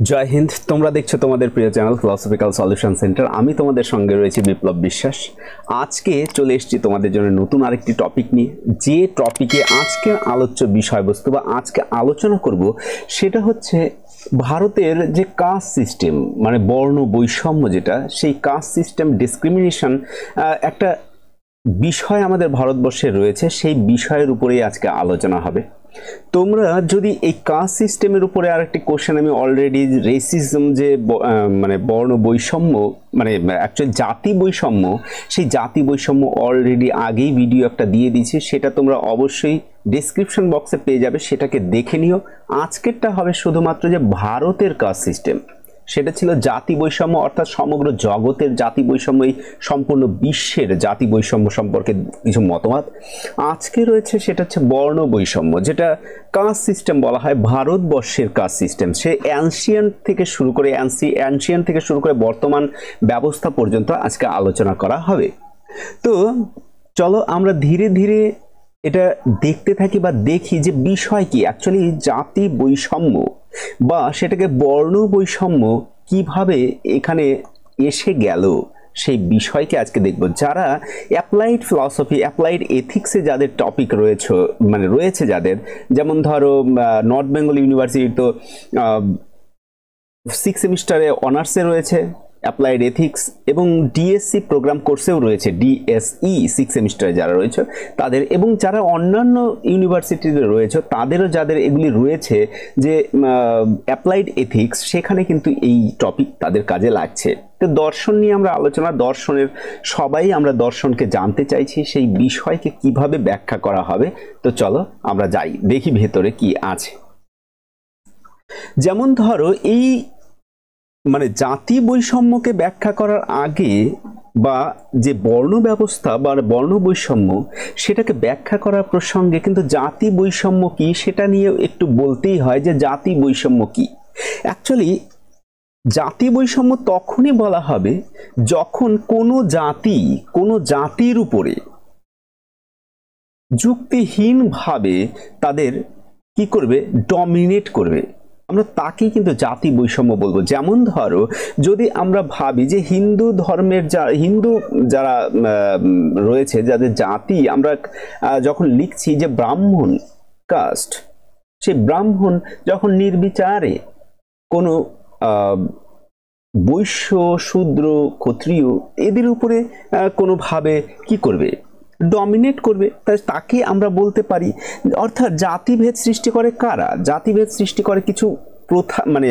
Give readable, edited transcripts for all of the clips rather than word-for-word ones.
জয় হিন্দ। তোমরা দেখছো তোমাদের প্রিয় চ্যানেল ফিলোসফিক্যাল সলিউশন সেন্টার। আমি তোমাদের সঙ্গে রয়েছি বিপ্লব বিশ্বাস। আজকে চলে এসেছি তোমাদের জন্য নতুন আরেকটি টপিক নিয়ে। যে টপিকে আজকে আলোচ্য বিষয়বস্তু বা আজকে আলোচনা করব সেটা হচ্ছে ভারতের যে কাস্ট সিস্টেম, মানে বর্ণ বৈষম্য, যেটা সেই কাস্ট সিস্টেম ডিসক্রিমিনেশন একটা বিষয় আমাদের ভারতবর্ষে রয়েছে। সেই বিষয়ের উপরেই আজকে আলোচনা হবে। তোমরা যদি এই কাস্ট সিস্টেমের উপরে আরেকটি কোশ্চেন, আমি অলরেডি রেসিজম যে মানে বর্ণ বৈষম্য, মানে অ্যাকচুয়ালি জাতি বৈষম্য, সেই জাতি বৈষম্য অলরেডি আগেই ভিডিও একটা দিয়ে দিয়েছি, সেটা তোমরা অবশ্যই ডেসক্রিপশন বক্সে পেয়ে যাবে, সেটাকে দেখে নিও। আজকেরটা হবে শুধুমাত্র যে ভারতের কাস্ট সিস্টেম, সেটা ছিল জাতি বৈষম্য, অর্থাৎ সমগ্র জগতের জাতি বৈষম্য, এই সম্পূর্ণ বিশ্বের জাতি বৈষম্য সম্পর্কে কিছু মতামত। আজকে রয়েছে সেটা হচ্ছে বর্ণ বৈষম্য, যেটা কাস্ট সিস্টেম বলা হয়, ভারতবর্ষের কাস্ট সিস্টেম। সে অ্যানশিয়েন্ট থেকে শুরু করে বর্তমান ব্যবস্থা পর্যন্ত আজকে আলোচনা করা হবে। তো চলো আমরা ধীরে ধীরে এটা দেখতে থাকি বা দেখি যে বিষয় কি অ্যাকচুয়ালি জাতি বৈষম্য বা সেটাকে বর্ণ বৈষম্য কিভাবে এখানে এসে গেল, সেই বিষয়কে আজকে দেখব। যারা অ্যাপ্লাইড ফিলসফি, অ্যাপ্লাইড এথিক্সে যাদের টপিক রয়েছে যাদের, যেমন ধরো নর্থ বেঙ্গল ইউনিভার্সিটি তো 6 সেমিস্টারে অনার্সে রয়েছে অ্যাপ্লাইড এথিক্স, এবং ডিএসসি প্রোগ্রাম কোর্সেও রয়েছে, ডিএসই 6 সেমিস্টারে যারা রয়েছে তাদের, এবং যারা অন্যান্য ইউনিভার্সিটিতে রয়েছে তাদেরও যাদের এগুলি রয়েছে যে অ্যাপ্লাইড এথিক্স, সেখানে কিন্তু এই টপিক তাদের কাজে লাগছে। তো দর্শন নিয়ে আমরা আলোচনা, সবাই আমরা দর্শনকে জানতে চাইছি, সেই বিষয়কে কিভাবে ব্যাখ্যা করা হবে। তো চলো আমরা যাই, দেখি ভেতরে কি আছে। যেমন ধরো এই মানে জাতি বৈষম্যকে ব্যাখ্যা করার আগে বা যে বর্ণ ব্যবস্থা বা বর্ণ বৈষম্য সেটাকে ব্যাখ্যা করার প্রসঙ্গে কিন্তু জাতি বৈষম্য কি সেটা নিয়ে একটু বলতেই হয় যে জাতি বৈষম্য কি। অ্যাকচুয়ালি জাতি বৈষম্য তখনই বলা হবে যখন কোনো জাতির উপরে যুক্তিহীনভাবে তাদের কি করবে, ডমিনেট করবে, আমরা তাকেই কিন্তু জাতি বৈষম্য বলবো। যেমন ধরো যদি আমরা ভাবি যে হিন্দু যারা রয়েছে, যাদের জাতি আমরা যখন লিখছি যে ব্রাহ্মণ কাস্ট, সেই ব্রাহ্মণ যখন নির্বিচারে কোনো বৈশ্য, শূদ্র, ক্ষত্রিয় এদের উপরে কোনোভাবে কি করবে, ডমিনেট করবে, তাকে আমরা বলতে পারি। অর্থাৎ জাতিভেদ সৃষ্টি করে কারা? জাতিভেদ সৃষ্টি করে কিছু প্রথা, মানে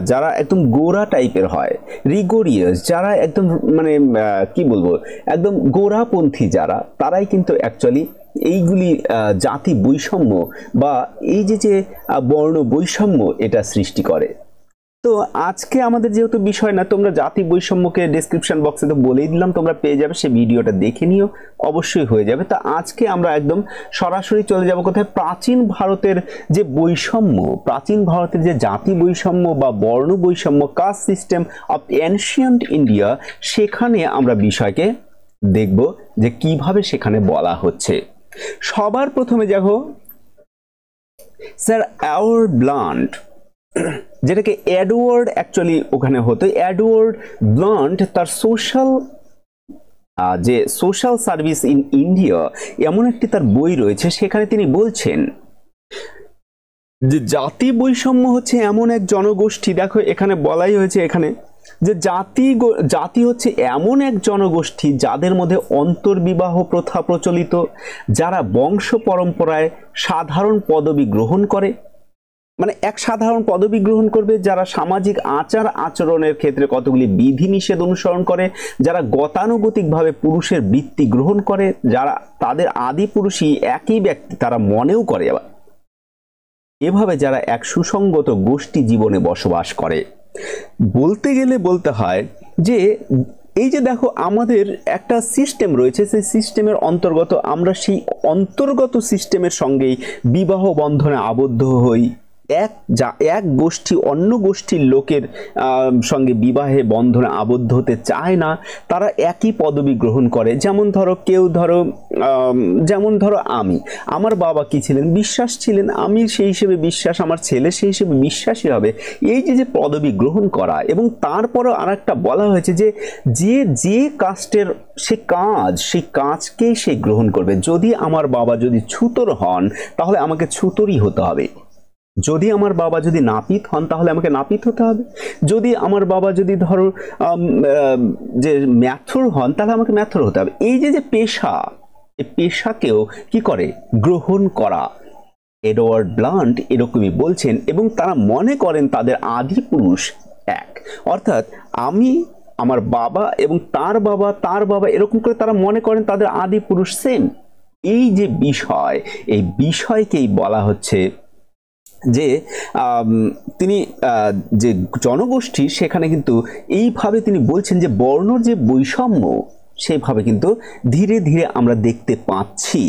যারা একদম গোরা টাইপের হয়, রিগোরিয়াস, যারা একদম মানে কি বলবো, একদম গোরাপন্থী যারা, তারাই কিন্তু অ্যাকচুয়ালি এইগুলি জাতি বৈষম্য বা এই যে বর্ণ বৈষম্য এটা সৃষ্টি করে। তো আজকে আমাদের যেহেতু বিষয় না, তোমরা জাতি বৈষম্যকে ডেসক্রিপশন বক্সে তো বলেই দিলাম, তোমরা পেয়ে যাবে, সেই ভিডিওটা দেখে নিও, অবশ্যই হয়ে যাবে। তা আজকে আমরা একদম সরাসরি চলে যাব কোথায়, প্রাচীন ভারতের যে বৈষম্য, প্রাচীন ভারতের যে জাতি বৈষম্য বা বর্ণ বৈষম্য, caste system of ancient India, সেখানে আমরা বিষয়কে দেখব যে কিভাবে সেখানে বলা হচ্ছে। সবার প্রথমে দেখো স্যার এডওয়ার্ড ব্লান্ট, যেটাকে এডওয়ার্ড অ্যাকচুয়ালি ওখানে হতো, এডওয়ার্ড ব্লান্ট তার সোশ্যাল সার্ভিস ইন ইন্ডিয়া এমন একটি তার বই রয়েছে, সেখানে তিনি বলছেন যে জাতি বৈষম্য হচ্ছে এমন এক জনগোষ্ঠী, দেখো এখানে বলাই হয়েছে এখানে যে জাতি হচ্ছে এমন এক জনগোষ্ঠী যাদের মধ্যে অন্তর্বিবাহ প্রথা প্রচলিত, যারা বংশ পরম্পরায় সাধারণ পদবি গ্রহণ করে, মানে এক সাধারণ পদবি গ্রহণ করবে, যারা সামাজিক আচার আচরণের ক্ষেত্রে কতগুলি বিধিনিষেধ অনুসরণ করে, যারা গতানুগতিকভাবে পুরুষের বৃত্তি গ্রহণ করে, যারা তাদের আদি পুরুষই একই ব্যক্তি তারা মনেও করে, আবার এভাবে যারা এক সুসংগত গোষ্ঠী জীবনে বসবাস করে। বলতে গেলে বলতে হয় যে এই যে দেখো আমাদের একটা সিস্টেম রয়েছে, সেই সিস্টেমের অন্তর্গত আমরা সেই অন্তর্গত সিস্টেমের সঙ্গেই বিবাহ বন্ধনে আবদ্ধ হই। এক গোষ্ঠী অন্য গোষ্ঠীর লোকের সঙ্গে বিবাহে বন্ধনে আবদ্ধ হতে চায় না, তারা একই পদবি গ্রহণ করে। যেমন ধরো কেউ যেমন ধরো আমার বাবা কি ছিলেন, বিশ্বাস ছিলেন, আমি সেই হিসেবে বিশ্বাস, আমার ছেলে সেই হিসেবে বিশ্বাসী হবে। এই যে পদবি গ্রহণ করা, এবং তারপরও আর একটা বলা হয়েছে যে যে কাস্টের সেই কাজকেই সে গ্রহণ করবে। যদি আমার বাবা যদি ছুতোর হন তাহলে আমাকে ছুতোরই হতে হবে, যদি আমার বাবা যদি নাপিত হন তাহলে আমাকে নাপিত হতে হবে, যদি আমার বাবা যদি ধরো যে ম্যাথর হন তাহলে আমাকে ম্যাথর হতে হবে। এই যে পেশা, এই পেশাকেও কি করে গ্রহণ করা। এডওয়ার্ড ব্লান্ট এরকমই বলছেন, এবং তারা মনে করেন তাদের আদি পুরুষ এক, অর্থাৎ আমার বাবা এবং তার বাবা এরকম করে তারা মনে করেন তাদের আদি পুরুষ সেম। এই যে বিষয়, এই বিষয়কেই বলা হচ্ছে যে তিনি যে জনগোষ্ঠী, সেখানে কিন্তু এইভাবে তিনি বলছেন যে বর্ণ যে বৈষম্য সেভাবে কিন্তু ধীরে ধীরে আমরা দেখতে পাচ্ছি।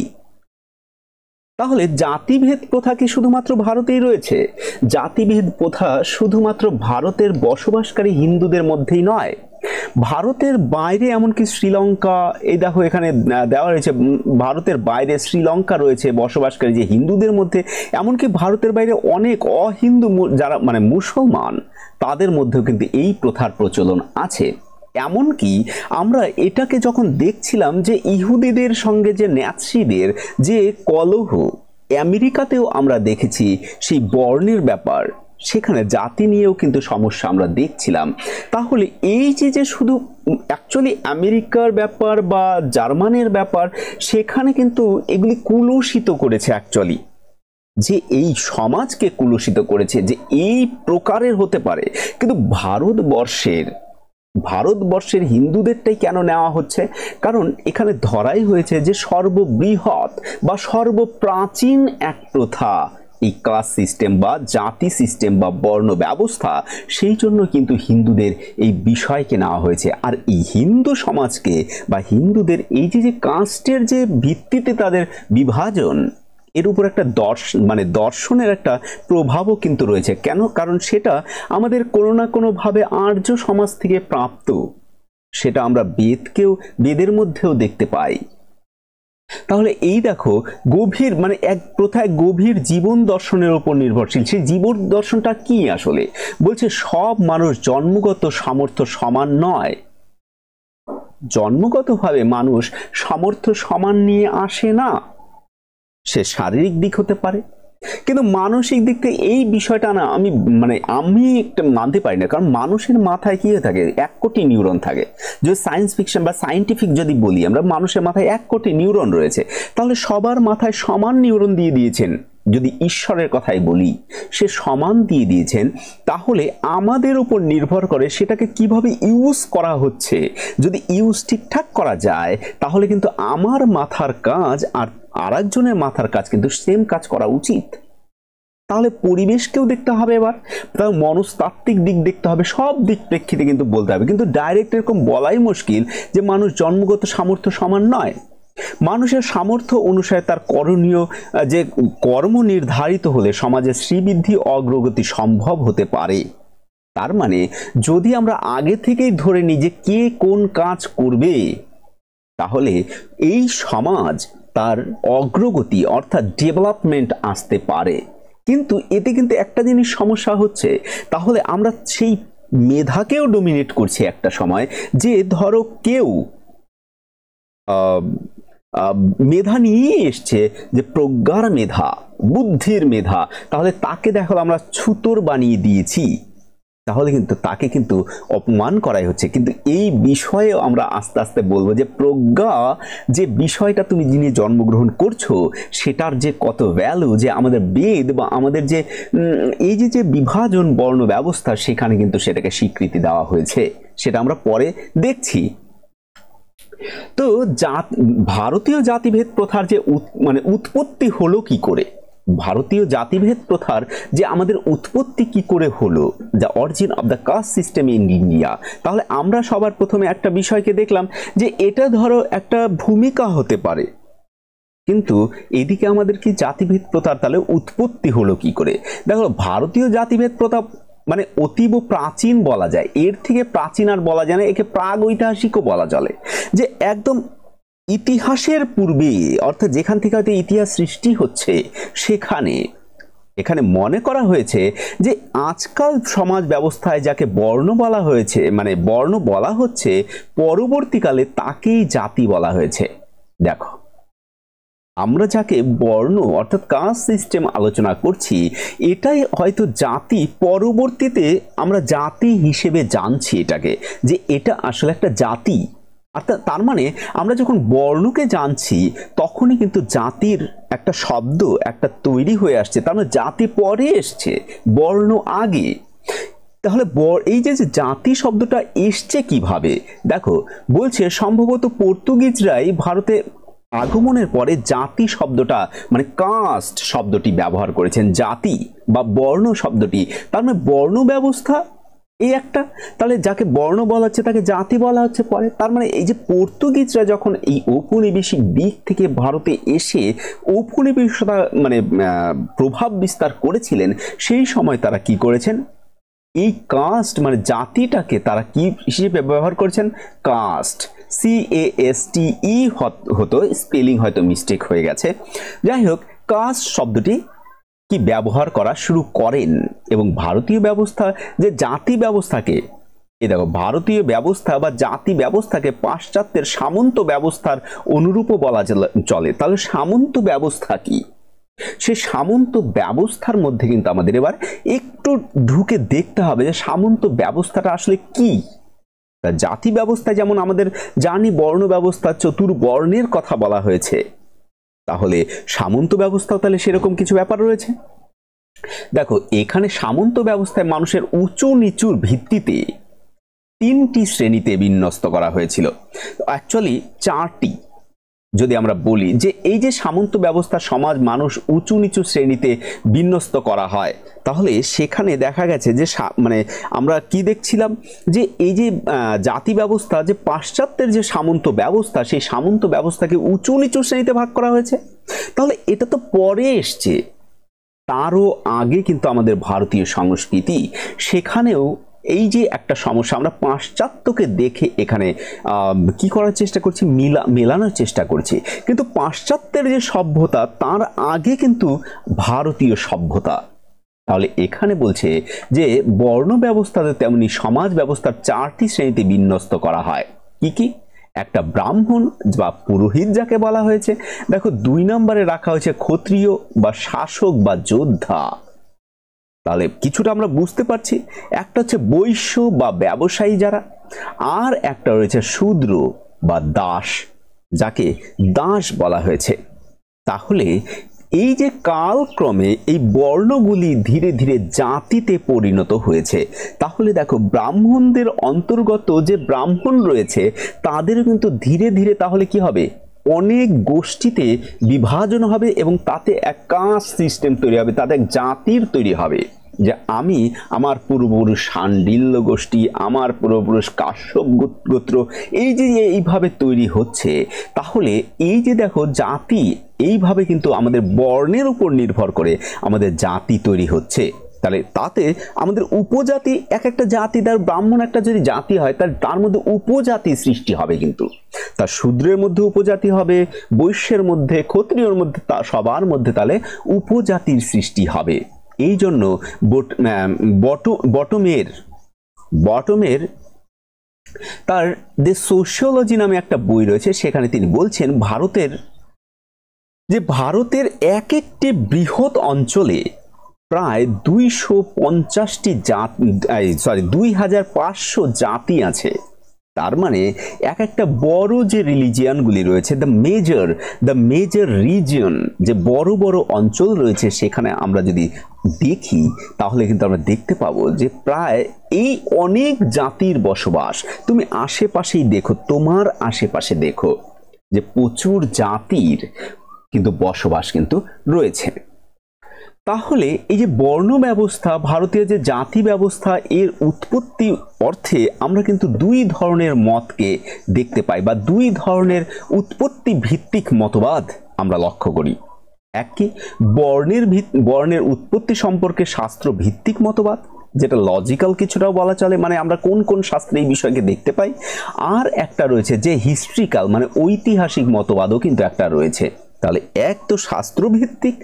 তাহলে জাতিভেদ প্রথা কি শুধুমাত্র ভারতেই রয়েছে? জাতিভেদ প্রথা শুধুমাত্র ভারতের বসবাসকারী হিন্দুদের মধ্যেই নয়, ভারতের বাইরে এমনকি শ্রীলঙ্কা, এই দেখো এখানে দেওয়া রয়েছে, ভারতের বাইরে শ্রীলঙ্কা রয়েছে বসবাসকারী যে হিন্দুদের মধ্যে, এমনকি ভারতের বাইরে অনেক অহিন্দু যারা মানে মুসলমান, তাদের মধ্যেও কিন্তু এই প্রথার প্রচলন আছে। এমনকি আমরা এটাকে যখন দেখছিলাম যে ইহুদিদের সঙ্গে যে ন্যাৎসিদের যে কলহ, আমেরিকাতেও আমরা দেখেছি সেই বর্ণের ব্যাপার, সেখানে জাতি নিয়েও কিন্তু সমস্যা আমরা দেখছিলাম। তাহলে এই যে শুধু অ্যাকচুয়ালি আমেরিকার ব্যাপার বা জার্মানের ব্যাপার, সেখানে কিন্তু এগুলি কুলুষিত করেছে, অ্যাকচুয়ালি যে এই সমাজকে কুলুষিত করেছে যে এই প্রকারের হতে পারে। কিন্তু ভারতবর্ষের হিন্দুদেরটাই কেন নেওয়া হচ্ছে? কারণ এখানে ধরাই হয়েছে যে সর্ববৃহৎ বা সর্বপ্রাচীন এক প্রথা এই কাস্ট সিস্টেম বা জাতি সিস্টেম বা বর্ণ ব্যবস্থা, সেই জন্য কিন্তু হিন্দুদের এই বিষয়কে নেওয়া হয়েছে। আর এই হিন্দু সমাজকে বা হিন্দুদের এই যে কাস্টের যে ভিত্তিতে তাদের বিভাজন, এর উপর একটা দর্শনের একটা প্রভাবও কিন্তু রয়েছে। কেন? কারণ সেটা আমাদের কোনো না কোনোভাবে আর্য সমাজ থেকে প্রাপ্ত, সেটা আমরা বেদের মধ্যেও দেখতে পাই। তাহলে এই দেখো গভীর এক প্রথায় গভীর জীবন দর্শনের উপর নির্ভরশীল। সেই জীবন দর্শনটা কি আসলে? বলছে সব মানুষ জন্মগত সামর্থ্য সমান নয়। জন্মগতভাবে মানুষ সামর্থ্য সমান নিয়ে আসে না। সে শারীরিক দিক হতে পারে, কিন্তু মানসিক দিক থেকে এই বিষয়টা না আমি একটা মানতে পারি না। কারণ মানুষের মাথায় কি হয়ে থাকে, 1 কোটি নিউরন থাকে। যদি সায়েন্স ফিকশন বা সায়েন্টিফিক যদি বলি আমরা, মানুষের মাথায় 1 কোটি নিউরন রয়েছে। তাহলে সবার মাথায় সমান নিউরন দিয়ে দিয়েছেন। যদি ঈশ্বরের কথাই বলি, সে সমান দিয়ে দিয়েছেন। তাহলে আমাদের উপর নির্ভর করে সেটাকে কিভাবে ইউজ করা হচ্ছে। যদি ইউজ ঠিকঠাক করা যায় তাহলে কিন্তু আমার মাথার কাজ আর আরেকজনের মাথার কাজ কিন্তু সেম কাজ করা উচিত। তাহলে পরিবেশকেও দেখতে হবে, এবার তার মনস্তাত্ত্বিক দিক দেখতে হবে, সব দিক প্রেক্ষিতে কিন্তু বলতে হবে। কিন্তু ডাইরেক্ট এরকম বলাই মুশকিল যে মানুষ জন্মগত সামর্থ্য সমান নয়। মানুষের সামর্থ্য অনুসারে তার করণীয় যে কর্ম নির্ধারিত হলে সমাজের শ্রীবৃদ্ধি অগ্রগতি সম্ভব হতে পারে। তার মানে যদি আমরা আগে থেকেই ধরে নিই যে কে কোন কাজ করবে, তাহলে এই সমাজ তার অগ্রগতি অর্থাৎ ডেভেলপমেন্ট আসতে পারে। কিন্তু এতে কিন্তু একটা জিনিস সমস্যা হচ্ছে, তাহলে আমরা সেই মেধাকেও ডমিনেট করছি একটা সময়। যে ধরো কেউ মেধা নিয়ে এসছে, যে প্রজ্ঞার মেধা, বুদ্ধির মেধা, তাহলে তাকে দেখো আমরা ছুতোর বানিয়ে দিয়েছি। তাহলে কিন্তু তাকে কিন্তু অপমান করাই হচ্ছে। কিন্তু এই বিষয়ে আমরা আস্তে আস্তে বলবো যে প্রজ্ঞা যে বিষয়টা তুমি যিনি জন্মগ্রহণ করছো, সেটার যে কত ভ্যালু, যে আমাদের বেদ বা আমাদের যে এই যে বিভাজন বর্ণ ব্যবস্থা, সেখানে কিন্তু সেটাকে স্বীকৃতি দেওয়া হয়েছে। সেটা আমরা পরে দেখছি। তো ভারতীয় জাতিভেদ প্রথার যে উৎপত্তি হলো কি করে, ভারতীয় জাতিভেদ প্রথার যে আমাদের উৎপত্তি কি করে হলো, the origin of the caste system in India. তাহলে আমরা সবার প্রথমে একটা বিষয়কে দেখলাম যে এটা ধরো একটা ভূমিকা হতে পারে, কিন্তু এদিকে আমাদের কি জাতিভেদ প্রথার তাহলে উৎপত্তি হলো কি করে? দেখো ভারতীয় জাতিভেদ প্রথা অতীব প্রাচীন বলা যায়, এর থেকে প্রাচীন আর বলা যায় না, একে প্রাগ ঐতিহাসিকও বলা চলে। যে একদম ইতিহাসের পূর্বে, অর্থাৎ যেখান থেকে হয়তো ইতিহাস সৃষ্টি হচ্ছে, এখানে মনে করা হয়েছে যে আজকাল সমাজ ব্যবস্থায় যাকে বর্ণ বলা হয়েছে, মানে বর্ণ বলা হচ্ছে, পরবর্তীকালে তাকেই জাতি বলা হয়েছে। দেখো, আমরা যাকে বর্ণ অর্থাৎ কাস্ট সিস্টেম আলোচনা করছি, এটাই হয়তো জাতি, পরবর্তীতে আমরা জাতি হিসেবে জানছি এটাকে, যে এটা আসলে একটা জাতি। অর্থাৎ তার মানে আমরা যখন বর্ণকে জানছি তখনই কিন্তু জাতির একটা শব্দ একটা তৈরি হয়ে আসছে, তার মানে জাতি পরে এসছে, বর্ণ আগে। তাহলে এই যে জাতি শব্দটা এসছে কিভাবে, দেখো বলছে সম্ভবত পর্তুগিজরাই ভারতে আগমনের পরে জাতি শব্দটা মানে কাস্ট শব্দটি ব্যবহার করেছেন, জাতি বা বর্ণ শব্দটি, তার মানে বর্ণ ব্যবস্থা এই একটা, তাহলে যাকে বর্ণ বলা হচ্ছে তাকে জাতি বলা হচ্ছে পরে। তার মানে এই যে পর্তুগিজরা যখন এই ঔপনিবেশিক দিক থেকে ভারতে এসে ঔপনিবেশিকতা মানে প্রভাব বিস্তার করেছিলেন, সেই সময় তারা কি করেছেন, এই কাস্ট মানে জাতিটাকে তারা কি হিসেবে ব্যবহার করেছেন, কাস্ট, CASTE হতো, স্পেলিং হয়তো মিস্টেক হয়ে গেছে। যাই হোক, কাস্ট শব্দটি কি ব্যবহার করা শুরু করেন, এবং ভারতীয় ব্যবস্থা যে জাতি ব্যবস্থাকে, এই দেখো ভারতীয় ব্যবস্থা বা জাতি ব্যবস্থাকে পাশ্চাত্যের সামন্ত ব্যবস্থার অনুরূপও বলা চলে। তাহলে সামন্ত ব্যবস্থা কি, সে সামন্ত ব্যবস্থার মধ্যে কিন্তু আমাদের এবার একটু ঢুকে দেখতে হবে যে সামন্ত ব্যবস্থাটা আসলে কি। জাতি ব্যবস্থায় যেমন আমাদের জানি বর্ণ ব্যবস্থা, চতুর্বর্ণের কথা বলা হয়েছে, তাহলে সামন্ত ব্যবস্থাও তাহলে সেরকম কিছু ব্যাপার রয়েছে। দেখো, এখানে সামন্ত ব্যবস্থায় মানুষের উঁচু নিচুর ভিত্তিতে 3টি শ্রেণীতে বিন্যস্ত করা হয়েছিল, অ্যাকচুয়ালি 4টি। যদি আমরা বলি যে এই যে সামন্ত ব্যবস্থা সমাজ মানুষ উঁচু নিচু শ্রেণীতে বিন্যস্ত করা হয়, তাহলে সেখানে দেখা গেছে যে মানে আমরা কি দেখছিলাম, যে এই যে জাতি ব্যবস্থা, যে পাশ্চাত্যের যে সামন্ত ব্যবস্থা, সেই সামন্ত ব্যবস্থাকে উঁচু নিচু শ্রেণীতে ভাগ করা হয়েছে। তাহলে এটা তো পরে এসছে, তারও আগে কিন্তু আমাদের ভারতীয় সংস্কৃতি, সেখানেও এই যে একটা সমস্যা, আমরা পাশ্চাত্যকে দেখে এখানে কি করার চেষ্টা করছি, মেলানোর চেষ্টা করছি, কিন্তু পাশ্চাত্যের যে সভ্যতা তার আগে কিন্তু ভারতীয় সভ্যতা। তাহলে এখানে বলছে যে বর্ণ ব্যবস্থাতে তেমনি সমাজ ব্যবস্থার 4টি শ্রেণীতে বিন্যস্ত করা হয়। কি কি? একটা ব্রাহ্মণ বা পুরোহিত যাকে বলা হয়েছে, দেখো 2 নম্বরে রাখা হয়েছে ক্ষত্রিয় বা শাসক বা যোদ্ধা। তাহলে কিছুটা আমরা বুঝতে পারছি, একটা হচ্ছে বৈশ্য বা ব্যবসায়ী যারা, আর একটা রয়েছে শূদ্র বা দাস, যাকে দাস বলা হয়েছে। তাহলে এই যে কালক্রমে এই বর্ণগুলি ধীরে ধীরে জাতিতে পরিণত হয়েছে, তাহলে দেখো ব্রাহ্মণদের অন্তর্গত যে ব্রাহ্মণ রয়েছে তাদের কিন্তু ধীরে ধীরে তাহলে কি হবে, অনেক গোষ্ঠীতে বিভাজন হবে, এবং তাতে এক কাস্ট সিস্টেম তৈরি হবে, তাতে এক জাতির তৈরি হবে, যে আমি আমার পূর্বপুরুষ শাণ্ডিল্য গোষ্ঠী, আমার পূর্বপুরুষ কাশ্যপ গোত্র, এই যে এইভাবে তৈরি হচ্ছে। তাহলে এই যে দেখো জাতি, এইভাবে কিন্তু আমাদের বর্ণের উপর নির্ভর করে আমাদের জাতি তৈরি হচ্ছে। তাহলে তাতে আমাদের উপজাতি, এক একটা জাতি, তার ব্রাহ্মণ একটা যদি জাতি হয় তার মধ্যে উপজাতি সৃষ্টি হবে, কিন্তু তার শূদ্রের মধ্যে উপজাতি হবে, বৈশ্যের মধ্যে, ক্ষত্রিয়র মধ্যে, সবার মধ্যে তাহলে উপজাতির সৃষ্টি হবে। এই জন্য বটমের তার দ্য সোশিওলজি নামে একটা বই রয়েছে, সেখানে তিনি বলছেন ভারতের এক একটি বৃহৎ অঞ্চলে প্রায় 250টি জাতি, 2500 জাতি আছে। তার মানে এক একটা বড় যে রিলিজিয়ানগুলি রয়েছে, দ্য মেজর রিজিয়ন, যে বড় বড় অঞ্চল রয়েছে, সেখানে আমরা যদি দেখি তাহলে কিন্তু আমরা দেখতে পাবো যে প্রায় এই অনেক জাতির বসবাস। তুমি আশেপাশেই দেখো, তোমার আশেপাশে দেখো যে প্রচুর জাতির কিন্তু বসবাস কিন্তু রয়েছে। তাহলে এই যে বর্ণ ব্যবস্থা, ভারতীয় যে জাতি ব্যবস্থা, এর উৎপত্তি অর্থে আমরা কিন্তু 2 ধরনের মতকে দেখতে পাই, বা 2 ধরনের উৎপত্তি ভিত্তিক মতবাদ আমরা লক্ষ্য করি। এক কি, বর্ণের উৎপত্তি সম্পর্কে শাস্ত্র ভিত্তিক মতবাদ, যেটা লজিক্যাল কিছুটাও বলা চলে, মানে আমরা কোন কোন শাস্ত্রে এই বিষয়কে দেখতে পাই। আর একটা রয়েছে যে হিস্ট্রিক্যাল, মানে ঐতিহাসিক মতবাদও কিন্তু একটা রয়েছে। তাহলে এক তো শাস্ত্রভিত্তিক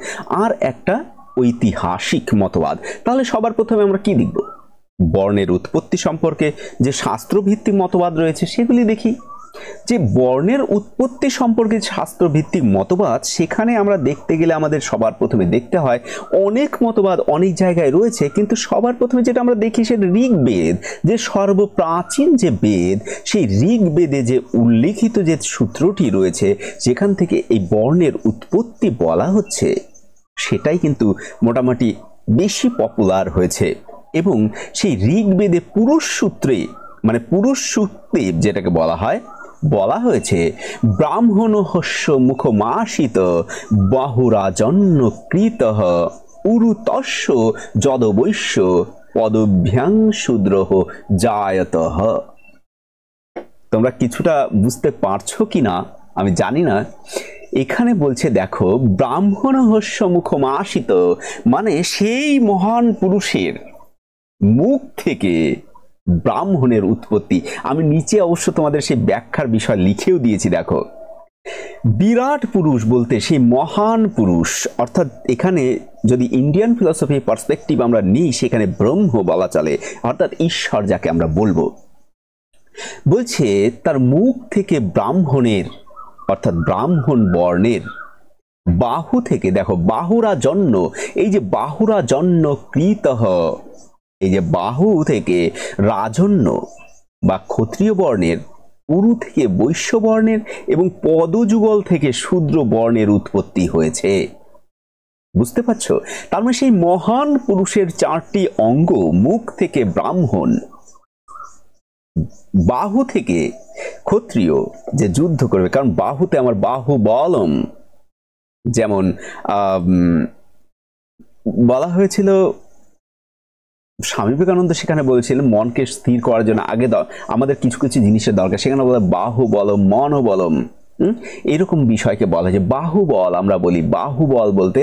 আর একটা ঐতিহাসিক মতবাদ। তাহলে সবার প্রথমে আমরা কি দেখব? বর্ণের উৎপত্তি সম্পর্কে যে শাস্ত্রভিত্তিক মতবাদ রয়েছে সেগুলি দেখি। যে বর্ণের উৎপত্তি সম্পর্কে শাস্ত্রভিত্তিক মতবাদ, সেখানে আমরা দেখতে গেলে আমাদের সবার প্রথমে দেখতে হয় অনেক মতবাদ অনেক জায়গায় রয়েছে, কিন্তু সবার প্রথমে যেটা আমরা দেখি সেটা ঋগ্বেদ, যে সর্বপ্রাচীন যে বেদ, সেই ঋগ্বেদে যে উল্লেখিত যে সূত্রটি রয়েছে যেখান থেকে এই বর্ণের উৎপত্তি বলা হচ্ছে, সেটাই কিন্তু মোটামুটি বেশি পপুলার হয়েছে। এবং সেই ঋগ্বেদে পুরুষ সূত্রে, মানে পুরুষ সূত্রে যেটাকে বলা হয়েছে ব্রাহ্মণহস্য মুখমাসিত বাহুরাজন্য কৃত উরুতস্য যদবৈশ্য পদভ্যাং শূদ্রঃ জায়তঃ। তোমরা কিছুটা বুঝতে পারছো কিনা আমি জানি না। এখানে বলছে দেখো, ব্রাহ্মণহস্য মুখমাসিত, মানে সেই মহান পুরুষের মুখ থেকে ব্রাহ্মণের উৎপত্তি। আমি নিচে অবশ্য তোমাদের সেই ব্যাখ্যার বিষয় লিখেও দিয়েছি। দেখো, বিরাট পুরুষ বলতে সেই মহান পুরুষ, অর্থাৎ এখানে যদি ইন্ডিয়ান ফিলসফি পার্সপেক্টিভ আমরা নিই, সেখানে ব্রহ্ম বলা চলে, অর্থাৎ ঈশ্বর যাকে আমরা বলবো। বলছে তার মুখ থেকে ব্রাহ্মণের, অর্থাৎ ব্রাহ্মণ বর্ণের বাহু থেকে, দেখো বাহুরা জন্য, এই যে বাহুরা জন্য কৃতঃ, এই যে বাহু থেকে রাজন্য বা ক্ষত্রিয় বর্ণের, উরু থেকে বৈশ্য বর্ণের এবং পদযুগল থেকে শূদ্র বর্ণের উৎপত্তি হয়েছে। বুঝতে পারছো? তার মানে সেই মহান পুরুষের 4টি অঙ্গ, মুখ থেকে ব্রাহ্মণ, বাহু থেকে ক্ষত্রিয় যে যুদ্ধ করবে, কারণ বাহুতে আমার বাহু বলম, যেমন বলা হয়েছিল, স্বামী বিবেকানন্দ সেখানে বলেছিলেন মনকে স্থির করার জন্য আগে আমাদের কিছু কিছু জিনিসের দরকার। সেখানে বলে বাহু বলম মন বলম, এরকম বিষয়কে বলা যে বাহুবল। আমরা বলি বাহুবল বলতে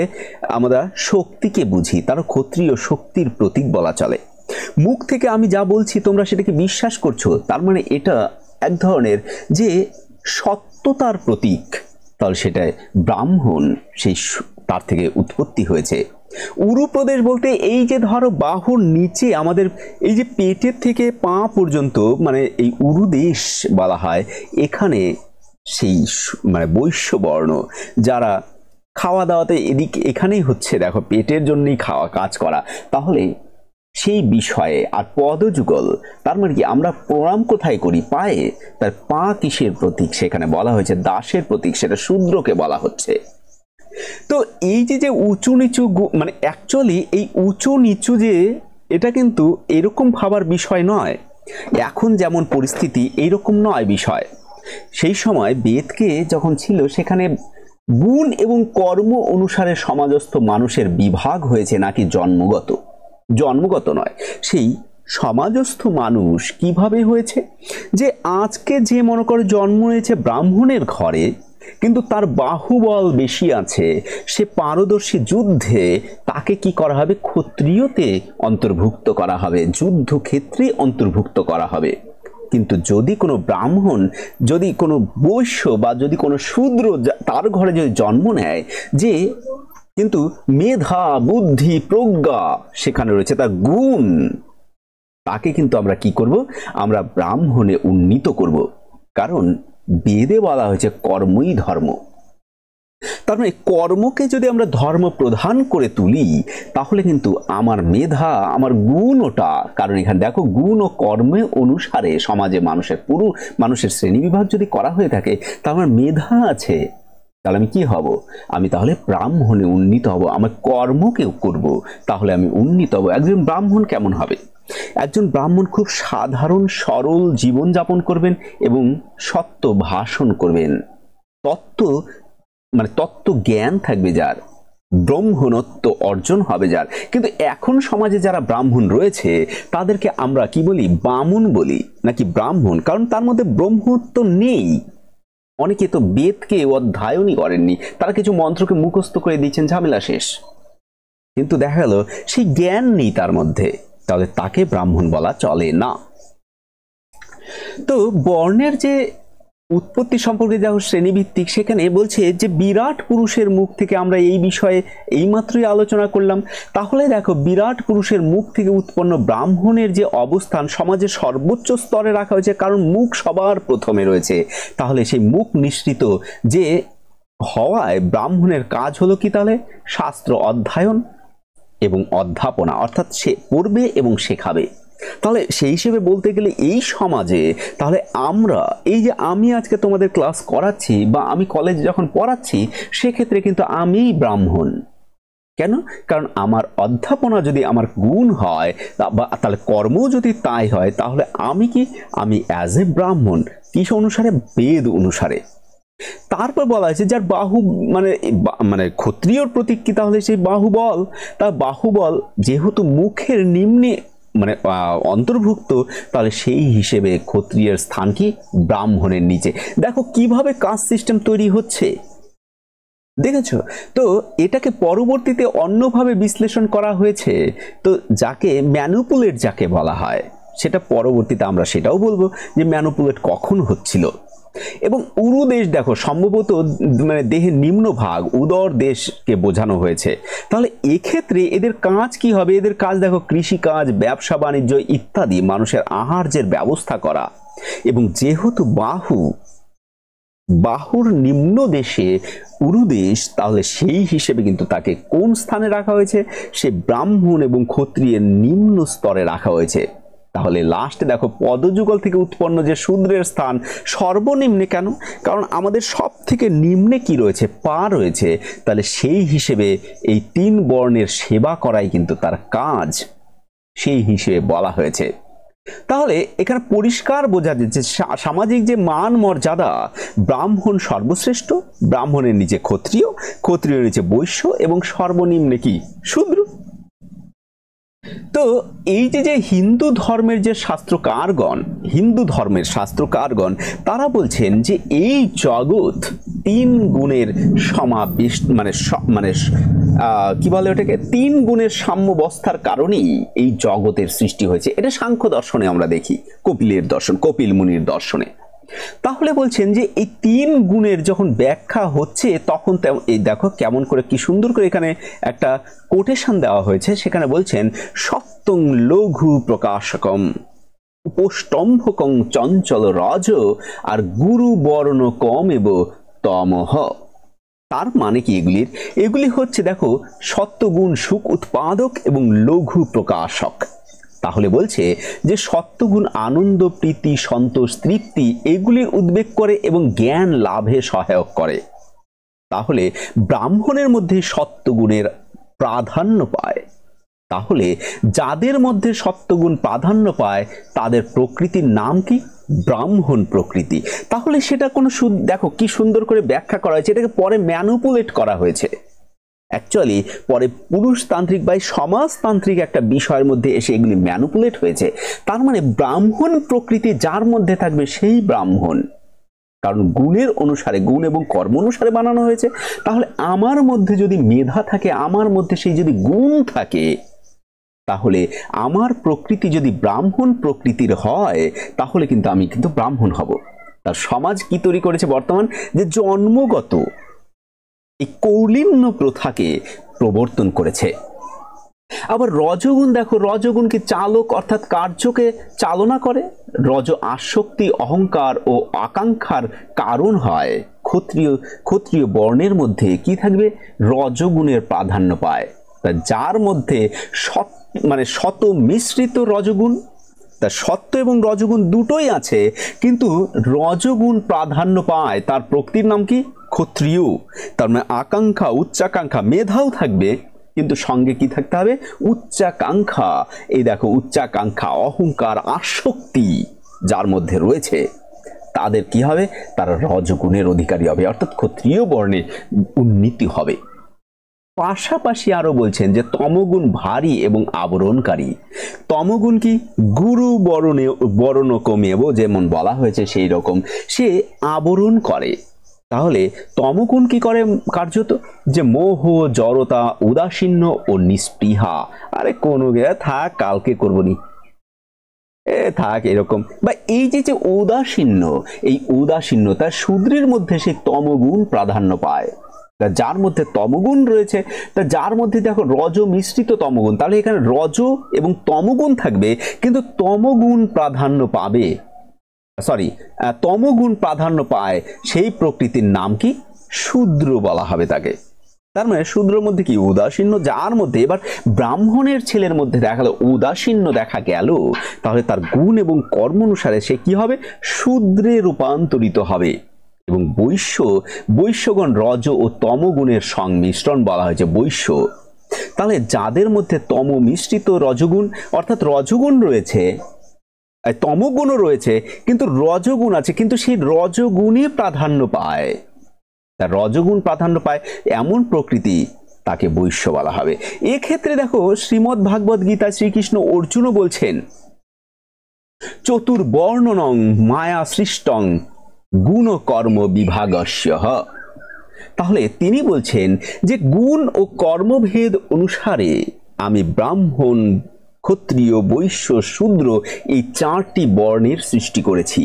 আমরা শক্তিকে বুঝি, তার ক্ষত্রিয় শক্তির প্রতীক বলা চলে। মুখ থেকে আমি যা বলছি তোমরা সেটাকে বিশ্বাস করছো, তার মানে এটা এক ধরনের যে সত্যতার প্রতীক। তাহলে সেটা ব্রাহ্মণ, সেই তার থেকে উৎপত্তি হয়েছে। উরু প্রদেশ বলতে এই যে ধরো বাহুর নিচে আমাদের এই যে পেটের থেকে পা পর্যন্ত, মানে এই উরু দেশ বলা হয়। এখানে সেই মানে বৈশ্য বর্ণ যারা খাওয়া দাওয়াতে এখানেই হচ্ছে, দেখো পেটের জন্যই খাওয়া কাজ করা, তাহলে সেই বিষয়ে। আর পদযুগল তার মানে কি, আমরা প্রণাম কোথায় করি? পায়ে। তার পা কিসের প্রতীক? সেখানে বলা হয়েছে দাসের প্রতীক, সেটা শূদ্রকে বলা হচ্ছে। তো এই যে উঁচু নিচু, মানে অ্যাকচুয়ালি এই উঁচু নিচু যে এটা কিন্তু এরকম ভাবার বিষয় নয়। এখন যেমন পরিস্থিতি এইরকম নয় বিষয়। সেই সময় বেদকে যখন ছিল সেখানে গুণ এবং কর্ম অনুসারে সমাজস্থ মানুষের বিভাগ হয়েছে, নাকি জন্মগত নয়। সেই সমাজস্থ মানুষ কিভাবে হয়েছে, যে আজকে যে মনে করে জন্ম হয়েছে ব্রাহ্মণের ঘরে, কিন্তু তার বাহুবল বেশি আছে, সে পারদর্শী যুদ্ধে, তাকে কি করা হবে? ক্ষত্রিয়তে অন্তর্ভুক্ত করা হবে, যুদ্ধক্ষেত্রে অন্তর্ভুক্ত করা হবে। কিন্তু যদি কোনো ব্রাহ্মণ, যদি কোনো বৈশ্য বা যদি কোনো শূদ্র তার ঘরে যদি জন্ম নেয়, যে কিন্তু মেধা বুদ্ধি প্রজ্ঞা সেখানে রয়েছে, তার গুণ, তাকে কিন্তু আমরা কি করব? আমরা ব্রাহ্মণে উন্নীত করব। কারণ বেদে বলা হয়েছে কর্মই ধর্ম। তার মানে কর্মকে যদি আমরা ধর্ম প্রধান করে তুলি, তাহলে কিন্তু আমার মেধা, আমার গুণ ওটা, কারণ এখানে দেখো গুণ ও কর্মে অনুসারে সমাজে মানুষের শ্রেণী বিভাগ যদি করা হয়ে থাকে, তা আমার মেধা আছে, তাহলে আমি কি হব? আমি তাহলে ব্রাহ্মণে উন্নীত হব। আমার কর্মকেও করব, তাহলে আমি উন্নীত হব। একজন ব্রাহ্মণ কেমন হবে? একজন ব্রাহ্মণ খুব সাধারণ সরল জীবন যাপন করবেন এবং সত্য ভাষণ করবেন, তত্ত্ব জ্ঞান থাকবে যার, ব্রহ্মণত্ব অর্জন হবে যার। কিন্তু এখন সমাজে যারা ব্রাহ্মণ রয়েছে তাদেরকে আমরা কি বলি? বামুন বলি নাকি ব্রাহ্মণ? কারণ তার মধ্যে ব্রহ্মত্ব নেই। অনেকে তো বেদকে অধ্যয়নই করেননি, তারা কিছু মন্ত্রকে মুখস্থ করে দিচ্ছেন, ঝামেলা শেষ। কিন্তু দেখা গেল সেই জ্ঞান নেই তার মধ্যে। তাহলে তাকে ব্রাহ্মণ বলা চলে না। তো বর্ণের যে উৎপত্তি সম্পর্কে যা শ্রেণীভিত্তিক, সেখানে বলছে যে বিরাট পুরুষের মুখ থেকে, আমরা এই বিষয়ে এইমাত্রই আলোচনা করলাম। তাহলে দেখো, বিরাট পুরুষের মুখ থেকে উৎপন্ন ব্রাহ্মণের যে অবস্থান সমাজের সর্বোচ্চ স্তরে রাখা হয়েছে, কারণ মুখ সবার প্রথমে রয়েছে। তাহলে সেই মুখ নিঃসৃত যে হওয়ায় ব্রাহ্মণের কাজ হলো কি? তাহলে শাস্ত্র অধ্যয়ন এবং অধ্যাপনা, অর্থাৎ সে পড়বে এবং শেখাবে। তাহলে সেই হিসেবে বলতে গেলে এই সমাজে, তাহলে আমরা এই যে আমি আজকে তোমাদের ক্লাস করাচ্ছি বা আমি কলেজে যখন পড়াচ্ছি, সেক্ষেত্রে কিন্তু আমিই ব্রাহ্মণ। কেন? কারণ আমার অধ্যাপনা যদি আমার গুণ হয়, বা তাহলে কর্ম যদি তাই হয়, তাহলে আমি কি? আমি অ্যাজ এ ব্রাহ্মণ। কিস অনুসারে? বেদ অনুসারে। তারপর বলা হয়েছে যার বাহু, মানে ক্ষত্রিয়র প্রতীক কি? তাহলে সেই বাহুবল। তার বাহুবল যেহেতু মুখের নিম্নে অন্তর্ভুক্ত, তাহলে সেই হিসেবে ক্ষত্রিয়ের স্থান কি? ব্রাহ্মণের নিচে। দেখো কিভাবে কাস্ট সিস্টেম তৈরি হচ্ছে, দেখেছো? তো এটাকে পরবর্তীতে অন্যভাবে বিশ্লেষণ করা হয়েছে, তো যাকে ম্যানুপুলেট যাকে বলা হয়, সেটা পরবর্তীতে আমরা সেটাও বলবো যে ম্যানুপুলেট কখন হচ্ছিল। এবং উরু দেশ দেখো, সম্ভবত মানে দেহের নিম্ন ভাগ, উদর দেশকে বোঝানো হয়েছে। তাহলে এক্ষেত্রে এদের কাজ কি হবে? এদের কাজ দেখো, কৃষিকাজ, ব্যবসা বাণিজ্য ইত্যাদি, মানুষের আহার্যের ব্যবস্থা করা। এবং যেহেতু বাহুর নিম্ন দেশে উরুদেশ, তাহলে সেই হিসেবে কিন্তু তাকে কোন স্থানে রাখা হয়েছে? সে ব্রাহ্মণ এবং ক্ষত্রিয়ের নিম্ন স্তরে রাখা হয়েছে। তাহলে লাস্টে দেখো, পদযুগল থেকে উৎপন্ন যে শূদ্রের স্থান সর্বনিম্নে। কেন? কারণ আমাদের সব থেকে নিম্নে কি রয়েছে? পা রয়েছে। তাহলে সেই হিসেবে এই 3 বর্ণের সেবা করাই কিন্তু তার কাজ, সেই হিসেবে বলা হয়েছে। তাহলে এখানে পরিষ্কার বোঝা যাচ্ছে সামাজিক যে মান মর্যাদা, ব্রাহ্মণ সর্বশ্রেষ্ঠ, ব্রাহ্মণের নিচে ক্ষত্রিয়, ক্ষত্রিয়ের নিচে বৈশ্য, এবং সর্বনিম্নে কি? শূদ্র। তো এই যে হিন্দু ধর্মের যে শাস্ত্রকারগণ, তারা বলছেন যে এই জগৎ 3 গুণের সমাবিষ্ট, মানে কি বলে ওটাকে, 3 গুণের সাম্যবস্থার কারণেই এই জগতের সৃষ্টি হয়েছে। এটা সাংখ্য দর্শনে আমরা দেখি, কপিল মুনির দর্শনে। তাহলে বলছেন যে এই 3 গুণের যখন ব্যাখ্যা হচ্ছে, তখন এই দেখো কেমন করে, কি সুন্দর করে এখানে একটা কোটেশন দেওয়া হয়েছে। সেখানে বলছেন, সত্যং লঘু প্রকাশকম, উপষ্টম্ভকং চঞ্চল রজ, আর গুরু বর্ণ কম এব তমহ। তার মানে কি? এগুলি হচ্ছে দেখো, সত্যগুণ সুখ উৎপাদক এবং লঘু প্রকাশক। তাহলে বলছে যে সত্যগুণ আনন্দ, প্রীতি, সন্তোষ, তৃপ্তি এগুলির উদ্বেগ করে এবং জ্ঞান লাভে সহায়ক করে। তাহলে ব্রাহ্মণের মধ্যে সত্যগুণের প্রাধান্য পায়। তাহলে যাদের মধ্যে সত্যগুণ প্রাধান্য পায়, তাদের প্রকৃতির নাম কি? ব্রাহ্মণ প্রকৃতি। তাহলে সেটা কোনো দেখো কি সুন্দর করে ব্যাখ্যা করা হয়েছে। এটাকে পরে ম্যানুপুলেট করা হয়েছে। অ্যাকচুয়ালি পরে পুরুষতান্ত্রিক বা সমাজতান্ত্রিক একটা বিষয়ের মধ্যে এসে এগুলি ম্যানুপুলেট হয়েছে। তার মানে ব্রাহ্মণ প্রকৃতি যার মধ্যে থাকবে সেই ব্রাহ্মণ, কারণ গুণের অনুসারে, গুণ এবং কর্ম অনুসারে বানানো হয়েছে। তাহলে আমার মধ্যে যদি মেধা থাকে, আমার মধ্যে সেই যদি গুণ থাকে, তাহলে আমার প্রকৃতি যদি ব্রাহ্মণ প্রকৃতির হয়, তাহলে কিন্তু আমি কিন্তু ব্রাহ্মণ হব। তার সমাজ কি তৈরি করেছে বর্তমান? যে জন্মগত এই কৌলিন্য প্রথাকে প্রবর্তন করেছে। আবার রজগুণ দেখো, রজগুণ কি? চালক, অর্থাৎ কার্যকে চালনা করে। রজ আসক্তি, অহংকার ও আকাঙ্ক্ষার কারণ হয়। ক্ষত্রিয় বর্ণের মধ্যে কি থাকবে? রজগুণের প্রাধান্য পায়। যার মধ্যে শত মিশ্রিত রজগুণ, তা সত্য এবং রজগুণ দুটোই আছে, কিন্তু রজগুণ প্রাধান্য পায়। তার প্রকৃতির নাম কি? ক্ষত্রিয়। তার মানে আকাঙ্ক্ষা, উচ্চাকাঙ্ক্ষা, মেধাও থাকবে, কিন্তু সঙ্গে কি থাকতে হবে? উচ্চাকাঙ্ক্ষা। এই দেখো, উচ্চাকাঙ্ক্ষা, অহংকার, আসক্তি যার মধ্যে রয়েছে, তাদের কি হবে? তারা রজগুণের অধিকারী হবে, অর্থাৎ ক্ষত্রিয় বর্ণে উন্নতি হবে। পাশাপাশি আরো বলছেন যে তমগুণ ভারী এবং আবরণকারী। তমগুণ কি? গুরু বরণ কমেব, যেমন বলা হয়েছে সেই রকম, সে আবরণ করে। তাহলে তমগুণ কি করে কার্যত? যে মোহ, জড়তা, উদাসীন্য ও নিস্পৃহা। আরে কোনো গে থাক, কালকে করবনি, থাক, এরকম। বা এই যে যে উদাসীন্য, এই উদাসীন্যতা শূদ্রের মধ্যে সেই তমগুণ প্রাধান্য পায়। তা যার মধ্যে তমগুণ রয়েছে, তা যার মধ্যে দেখো রজ মিশ্রিত তমগুণ, তাহলে এখানে রজ এবং তমগুণ থাকবে, কিন্তু তমগুণ প্রাধান্য পাবে, সরি, তমগুণ প্রাধান্য পায় সেই প্রকৃতির নাম কি? শূদ্র বলা হবে তাকে। তার মানে শূদ্রের মধ্যে কি? উদাসীন্য। যার মধ্যে এবার ব্রাহ্মণের ছেলের মধ্যে দেখা গেল উদাসীন্য দেখা গেল, তাহলে তার গুণ এবং কর্ম অনুসারে সে কি হবে? শূদ্রে রূপান্তরিত হবে। এবং বৈশ্যগণ রজ ও তমগুণের সংমিশ্রণ বলা হয়েছে বৈশ্য। তাহলে যাদের মধ্যে তম মিশ্রিত রজগুণ, অর্থাৎ রজগুণ রয়েছে, তমগুণও রয়েছে, কিন্তু রজগুণ আছে, কিন্তু সেই রজগুণই প্রাধান্য পায়, তার রজগুণ প্রাধান্য পায়, এমন প্রকৃতি তাকে বৈশ্য বলা হবে। এক্ষেত্রে দেখো শ্রীমদ্ ভাগবত গীতা শ্রীকৃষ্ণ অর্জুনও বলছেন, চতুর্বর্ণনং মায়া সৃষ্টং গুণ কর্ম বিভাগস্য। তাহলে তিনি বলছেন যে গুণ ও কর্মভেদ অনুসারে আমি ব্রাহ্মণ, ক্ষত্রিয়, বৈশ্য, শূদ্র এই 4টি বর্ণের সৃষ্টি করেছি।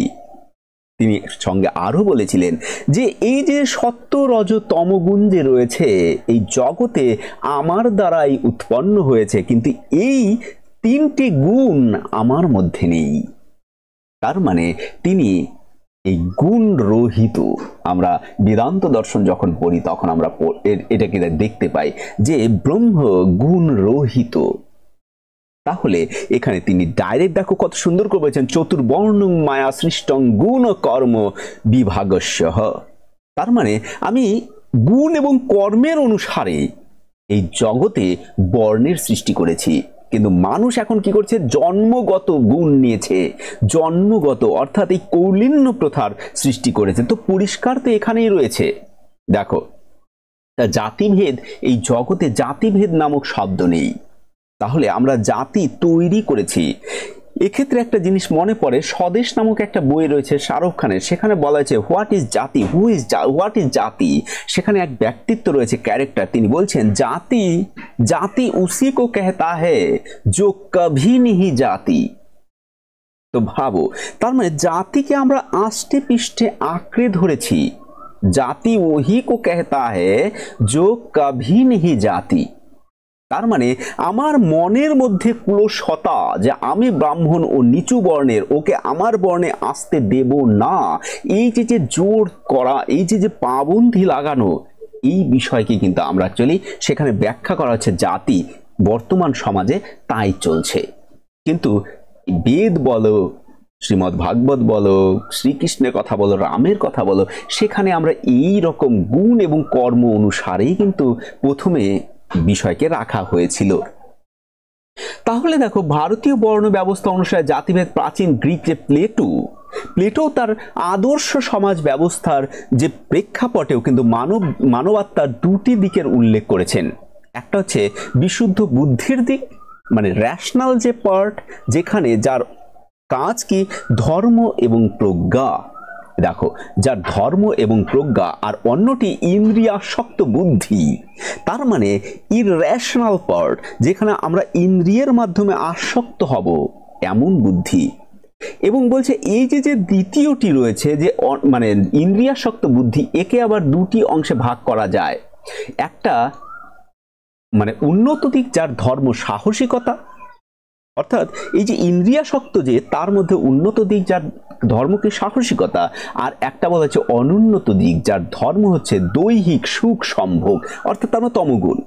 তিনি সঙ্গে আরো বলেছিলেন যে এই যে সত্য, রজ, তমগুণ যে রয়েছে এই জগতে আমার দ্বারাই উৎপন্ন হয়েছে, কিন্তু এই 3টি গুণ আমার মধ্যে নেই। তার মানে তিনি এই গুণ রহিত। আমরা বেদান্ত দর্শন যখন পড়ি তখন আমরা এটাকে দেখতে পাই যে ব্রহ্ম গুণ রহিত। তাহলে এখানে তিনি ডাইরেক্ট দেখো কত সুন্দর করে বলেছেন, চতুর্বর্ণং মায়া সৃষ্টং গুণ কর্ম বিভাগস্য। তার মানে আমি গুণ এবং কর্মের অনুসারে এই জগতে বর্ণের সৃষ্টি করেছি। কিন্তু মানুষ এখন কি করছে? জন্মগত গুণ নিয়েছে, জন্মগত, অর্থাৎ এই কৌলিন্য প্রথার সৃষ্টি করেছে। তো পরিষ্কার তো এখানেই রয়েছে, দেখো জাতিভেদ, এই জগতে জাতিভেদ নামক শব্দ নেই। তাহলে আমরা জাতি তৈরি করেছি। এক্ষেত্রে একটা জিনিস মনে পড়ে, স্বদেশ নামক একটা বই রয়েছে শাহরুখ খানের, সেখানে বলা হয়েছে হোয়াট ইজ জাতি, হোয়াট ইজ জাতি। সেখানে এক ব্যক্তিত্ব রয়েছে, ক্যারেক্টার, তিনি বলছেন জাতি জাতি উসি কো कहता है जो कभी नहीं जाती। তো ভাবো, তার মানে জাতিকে আমরা আষ্টে পৃষ্ঠে আঁকড়ে ধরেছি। জাতি ওহি কো कहता है जो कभी नहीं जाती। তার মানে আমার মনের মধ্যে কুলসতা যে আমি ব্রাহ্মণ ও নিচু বর্ণের, ওকে আমার বর্ণে আসতে দেব না, এই যে জোর করা, এই যে পাবন্ধি লাগানো, এই বিষয়কে কিন্তু আমরা অ্যাকচুয়ালি সেখানে ব্যাখ্যা করা হচ্ছে জাতি। বর্তমান সমাজে তাই চলছে। কিন্তু বেদ বলো, শ্রীমদ্ ভাগবত বলো, শ্রীকৃষ্ণের কথা বলো, রামের কথা বলো, সেখানে আমরা এই রকম গুণ এবং কর্ম অনুসারেই কিন্তু প্রথমে বিষয়কে রাখা হয়েছিল। তাহলে দেখো ভারতীয় বর্ণ ব্যবস্থা অনুসারে জাতিভেদ প্রাচীন গ্রিক যে প্লেটো তার আদর্শ সমাজ ব্যবস্থার যে প্রেক্ষাপটেও কিন্তু মানবাত্মার 2টি দিকের উল্লেখ করেছেন। একটা হচ্ছে বিশুদ্ধ বুদ্ধির দিক, মানে র্যাশনাল যে পার্ট, যেখানে যার কাজ কি? ধর্ম এবং প্রজ্ঞা। দেখো, যার ধর্ম এবং প্রজ্ঞা, আর অন্যটি ইন্দ্রিয়াসক্ত বুদ্ধি। তার মানে ইররেশনাল পার্ট, যেখানে আমরা ইন্দ্রিয়ের মাধ্যমে আসক্ত হব, এমন বুদ্ধি। এবং বলছে এই যে দ্বিতীয়টি রয়েছে, যে মানে ইন্দ্রিয়াসক্ত বুদ্ধি, একে আবার 2টি অংশে ভাগ করা যায়। একটা মানে উন্নত দিক, যার ধর্ম সাহসিকতা, অর্থাৎ এই যে ইন্দ্রিয়াসক্ত, যে তার মধ্যে উন্নত দিক যার ধর্ম কি? সাহসিকতা। আর একটা বলা হচ্ছে অনুন্নত দিক, যার ধর্ম হচ্ছে দৈহিক সুখ সম্ভোগ, অর্থাৎ তার তমগুণ।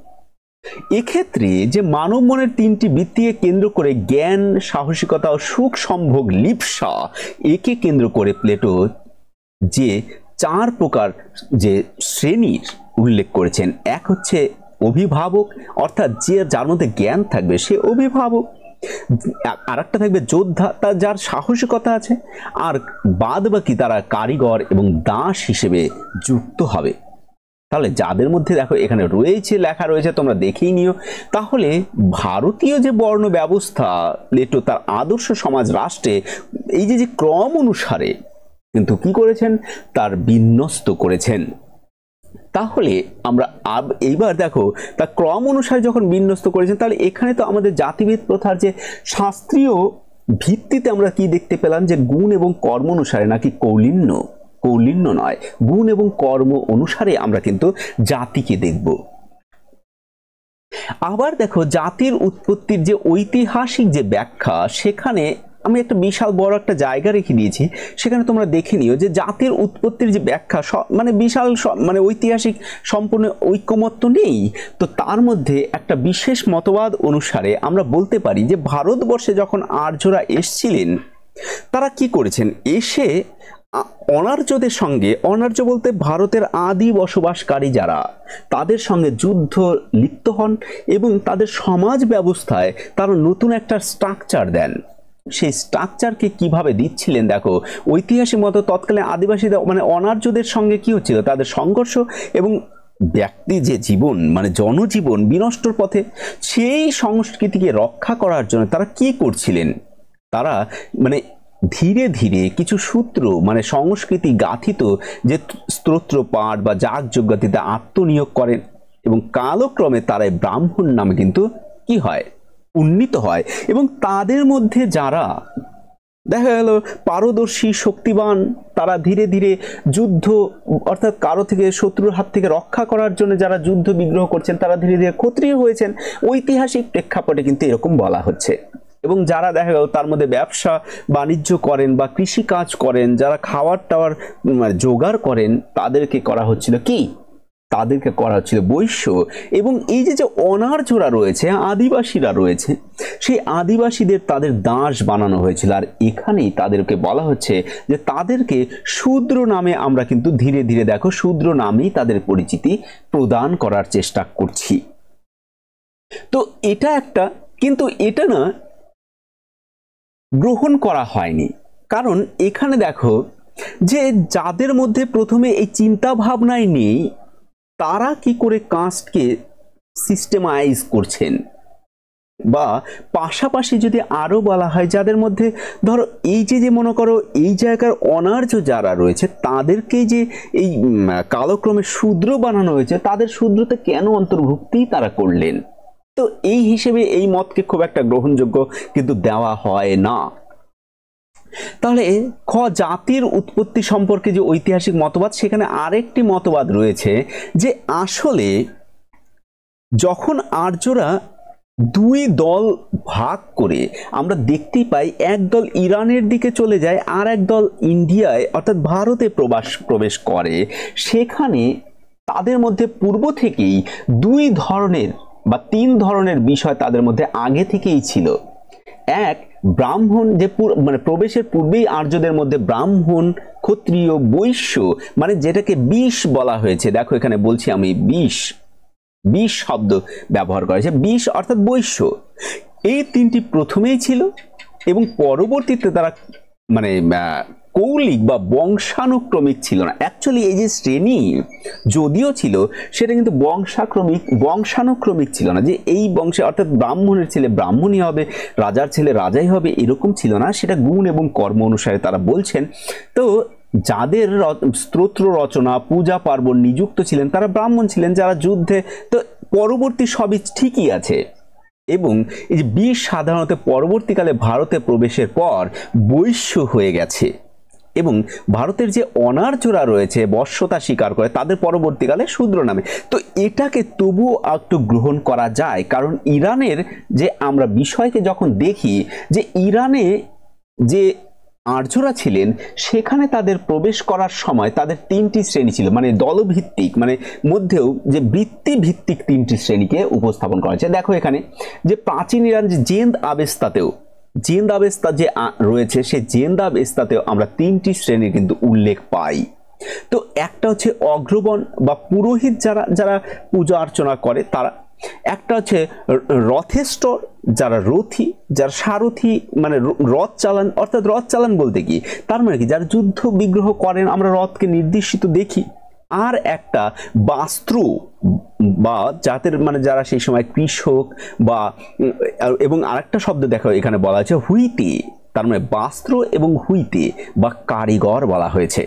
এক্ষেত্রে যে মানব মনের 3টি বৃত্তিকে কেন্দ্র করে জ্ঞান, সাহসিকতা ও সুখ সম্ভোগ লিপ্সা, একে কেন্দ্র করে প্লেটো যে 4 প্রকার যে শ্রেণীর উল্লেখ করেছেন। এক হচ্ছে অভিভাবক, অর্থাৎ যার মধ্যে জ্ঞান থাকবে সে অভিভাবক। আর একটা থাকবে যোদ্ধা, তার যার সাহসিকতা আছে। আর বাদ বাকি তারা কারিগর এবং দাস হিসেবে যুক্ত হবে। তাহলে যাদের মধ্যে দেখো এখানে রয়েছে, লেখা রয়েছে, তোমরা দেখেই নিও। তাহলে ভারতীয় যে বর্ণ ব্যবস্থা, প্লেটো তার আদর্শ সমাজ রাষ্ট্রে এই যে ক্রম অনুসারে কিন্তু কি করেছেন, তার বিন্যস্ত করেছেন। তাহলে আমরা এইবার দেখো তার ক্রম অনুসারে যখন বিন্যস্ত করেছেন, তাহলে এখানে তো আমাদের জাতিভেদ প্রথার যে শাস্ত্রীয় ভিত্তিতে আমরা কি দেখতে পেলাম, যে গুণ এবং কর্ম অনুসারে, নাকি কৌলিন্য নয়, গুণ এবং কর্ম অনুসারে আমরা কিন্তু জাতিকে দেখব। আবার দেখো জাতির উৎপত্তির যে ঐতিহাসিক যে ব্যাখ্যা, সেখানে আমি একটা বিশাল বড় একটা জায়গা রেখে দিয়েছি, সেখানে তোমরা দেখে নিও যে জাতির উৎপত্তির যে ব্যাখ্যা মানে বিশাল মানে ঐতিহাসিক সম্পূর্ণ ঐকমত্য নেই। তো তার মধ্যে একটা বিশেষ মতবাদ অনুসারে আমরা বলতে পারি যে ভারতবর্ষে যখন আর্যরা এসছিলেন, তারা কি করেছেন, এসে অনার্যদের সঙ্গে, অনার্য বলতে ভারতের আদি বসবাসকারী যারা, তাদের সঙ্গে যুদ্ধ লিপ্ত হন এবং তাদের সমাজ ব্যবস্থায় তারা নতুন একটা স্ট্রাকচার দেন। সেই স্ট্রাকচারকে কিভাবে দিচ্ছিলেন দেখো, ঐতিহাসিক মতো তৎকালে আদিবাসীদের মানে অনার্যদের সঙ্গে কি হচ্ছিল, তাদের সংঘর্ষ এবং ব্যক্তি যে জীবন মানে জনজীবন বিনষ্টর পথে, সেই সংস্কৃতিকে রক্ষা করার জন্য তারা কি করছিলেন, তারা মানে ধীরে ধীরে কিছু সূত্র মানে সংস্কৃতি গাথিত যে স্তোত্র পাঠ বা যাগযজ্ঞাতিতে আত্মনিয়োগ করেন এবং কালক্রমে তারাই ব্রাহ্মণ নামে কিন্তু কি হয়, উন্নীত হয়। এবং তাদের মধ্যে যারা দেখা গেল পারদর্শী শক্তিবান, তারা ধীরে ধীরে যুদ্ধ অর্থাৎ কারো থেকে শত্রুর হাত থেকে রক্ষা করার জন্য যারা যুদ্ধ বিগ্রহ করছেন, তারা ধীরে ধীরে ক্ষত্রিয় হয়েছেন। ঐতিহাসিক প্রেক্ষাপটে কিন্তু এরকম বলা হচ্ছে। এবং যারা দেখা গেল তার মধ্যে ব্যবসা বাণিজ্য করেন বা কৃষি কাজ করেন, যারা খাওয়ার টাওয়ার জোগাড় করেন, তাদেরকে করা হচ্ছিল কি, তাদেরকে করা হচ্ছিল বৈশ্য। এবং এই যে অনার্যরা রয়েছে, আদিবাসীরা রয়েছে, সেই আদিবাসীদের তাদের দাস বানানো হয়েছিল। আর এখানেই তাদেরকে বলা হচ্ছে যে তাদেরকে শূদ্র নামে আমরা কিন্তু ধীরে ধীরে দেখো শূদ্র নামেই তাদের পরিচিতি প্রদান করার চেষ্টা করছি। তো এটা একটা, কিন্তু এটা না গ্রহণ করা হয়নি, কারণ এখানে দেখো যে যাদের মধ্যে প্রথমে এই চিন্তা ভাবনাই নেই, তারা কি করে কাস্টকে সিস্টেমাইজ করছেন। বা পাশাপাশি যদি আরো বলা হয়, যাদের মধ্যে ধরো এই যে মনে করো এই জায়গার অনার্য যারা রয়েছে, তাদেরকে যে এই কালক্রমে শূদ্র বানানো হয়েছে, তাদের শূদ্রতে কেন অন্তর্ভুক্তি তারা করলেন। তো এই হিসেবে এই মতকে খুব একটা গ্রহণযোগ্য কিন্তু দেওয়া হয় না। তাহলে জাতির উৎপত্তি সম্পর্কে যে ঐতিহাসিক মতবাদ, সেখানে আরেকটি মতবাদ রয়েছে যে আসলে যখন আর্যরা দুই দল ভাগ করে, আমরা দেখতেই পাই এক দল ইরানের দিকে চলে যায় আর এক দল ইন্ডিয়ায় অর্থাৎ ভারতে প্রবেশ করে, সেখানে তাদের মধ্যে পূর্ব থেকেই দুই ধরনের বা তিন ধরনের বিষয় তাদের মধ্যে আগে থেকেই ছিল। এক, ব্রাহ্মণ, যে মানে প্রবেশের পূর্বেই আর্যদের মধ্যে ব্রাহ্মণ, ক্ষত্রিয়, বৈশ্য, মানে যেটাকে বিষ বলা হয়েছে। দেখো এখানে বলছি আমি বিষ শব্দ ব্যবহার করা হয়েছে, বিষ অর্থাৎ বৈশ্য। এই তিনটি প্রথমেই ছিল এবং পরবর্তীতে তারা মানে কৌলিক বা বংশানুক্রমিক ছিল না। অ্যাকচুয়ালি এই যে শ্রেণী যদিও ছিল, সেটা কিন্তু বংশানুক্রমিক ছিল না, যে এই বংশে অর্থাৎ ব্রাহ্মণের ছেলে ব্রাহ্মণই হবে, রাজার ছেলে রাজাই হবে, এরকম ছিল না। সেটা গুণ এবং কর্ম অনুসারে তারা বলছেন। তো যাদের স্তোত্র রচনা পূজা পার্বণ নিযুক্ত ছিলেন, তারা ব্রাহ্মণ ছিলেন। যারা যুদ্ধে, তো পরবর্তী সবই ঠিকই আছে। এবং এই যে বিষ সাধারণত পরবর্তীকালে ভারতে প্রবেশের পর বৈশ্য হয়ে গেছে এবং ভারতের যে অনার্যরা রয়েছে বশ্যতা স্বীকার করে, তাদের পরবর্তীকালে শূদ্র নামে। তো এটাকে তবুও একটু গ্রহণ করা যায়, কারণ ইরানের যে আমরা বিষয়কে যখন দেখি, যে ইরানে যে আর্যরা ছিলেন, সেখানে তাদের প্রবেশ করার সময় তাদের তিনটি শ্রেণী ছিল, মানে দলভিত্তিক, মানে মধ্যেও যে বৃত্তি ভিত্তিক তিনটি শ্রেণীকে উপস্থাপন করা হয়েছে। দেখো এখানে যে প্রাচীন ইরান যে জেন্দ আবেস্তা যে রয়েছে, সেই জেন্দ আবেস্তাতেও আমরা তিনটি শ্রেণীর কিন্তু উল্লেখ পাই। তো একটা হচ্ছে অগ্রবণ বা পুরোহিত, যারা পূজা অর্চনা করে তারা। একটা হচ্ছে রথেষ্টর, যারা রথী, যারা সারথী, মানে রথ চালান, অর্থাৎ রথ চালান বলতে কি, তার মানে কি যারা যুদ্ধ বিগ্রহ করেন, আমরা রথকে নির্দিষ্ট দেখি। আর একটা বাস্ত্র বা জাতের, মানে যারা সেই সময় কৃষক বা, এবং আরেকটা শব্দ দেখো এখানে বলা আছে হুইতে, তার মানে বাস্ত্র এবং হুইতে বা কারিগর বলা হয়েছে।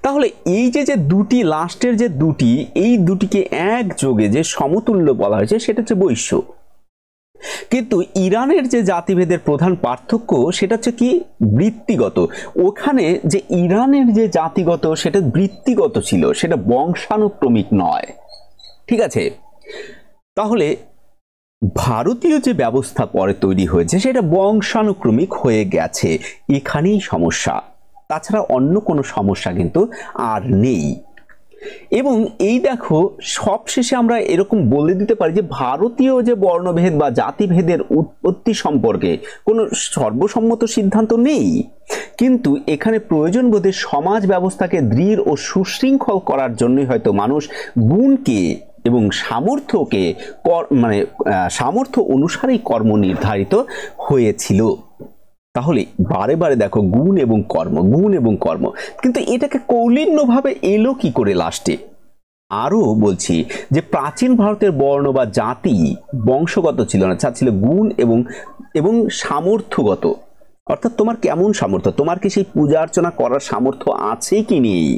তাহলে এই যে দুটি লাস্টের যে দুটি, এই দুটিকে একযোগে যে সমতুল্য বলা হয়েছে সেটা হচ্ছে বৈশ্য। কিন্তু ইরানের যে জাতিভেদের প্রধান পার্থক্য সেটা হচ্ছে কি বৃত্তিগত। ওখানে যে ইরানের যে জাতিগত সেটা বৃত্তিগত ছিল, সেটা বংশানুক্রমিক নয়। ঠিক আছে, তাহলে ভারতীয় যে ব্যবস্থা পরে তৈরি হয়েছে সেটা বংশানুক্রমিক হয়ে গেছে, এখানেই সমস্যা। তাছাড়া অন্য কোনো সমস্যা কিন্তু আর নেই। এবং এই দেখো সবশেষে আমরা এরকম বলে দিতে পারি যে ভারতীয় যে বর্ণভেদ বা জাতিভেদের উৎপত্তি সম্পর্কে কোনো সর্বসম্মত সিদ্ধান্ত নেই, কিন্তু এখানে প্রয়োজন বোধে সমাজ ব্যবস্থাকে দৃঢ় ও সুশৃঙ্খল করার জন্যই হয়তো মানুষ গুণকে এবং সামর্থ্যকে সামর্থ্য অনুসারেই কর্ম নির্ধারিত হয়েছিল। তাহলে বারে বারে দেখো গুণ এবং কর্ম, গুণ এবং কর্ম, কিন্তু এটাকে কৌলিন্যভাবে এলো কি করে লাস্টে? আরো বলছি যে প্রাচীন ভারতের বর্ণ বা জাতি বংশগত ছিল না, যা ছিল গুণ এবং সামর্থ্যগত। অর্থাৎ তোমার কেমন সামর্থ্য, তোমার কি সেই পূজা অর্চনা করার সামর্থ্য আছে কি নেই?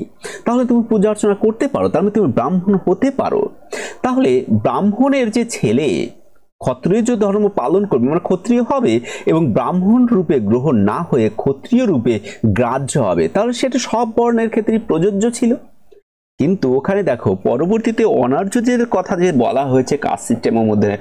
তাহলে তুমি পূজা অর্চনা করতে পারো, তার মানে তুমি ব্রাহ্মণ হতে পারো। তাহলে ব্রাহ্মণের যে ছেলে ক্ষত্রিয় ধর্ম পালন করবে মানে ক্ষত্রিয় হবে এবং ব্রাহ্মণ রূপে গ্রহণ না হয়ে ক্ষত্রিয় রূপে গ্রাহ্য হবে, তাহলে সেটা সব বর্ণের ক্ষেত্রেই প্রযোজ্য ছিল। কিন্তু ওখানে দেখো পরবর্তীতে অনার্যদের কথা যে বলা হয়েছে কাস্ট সিস্টেমের মধ্যে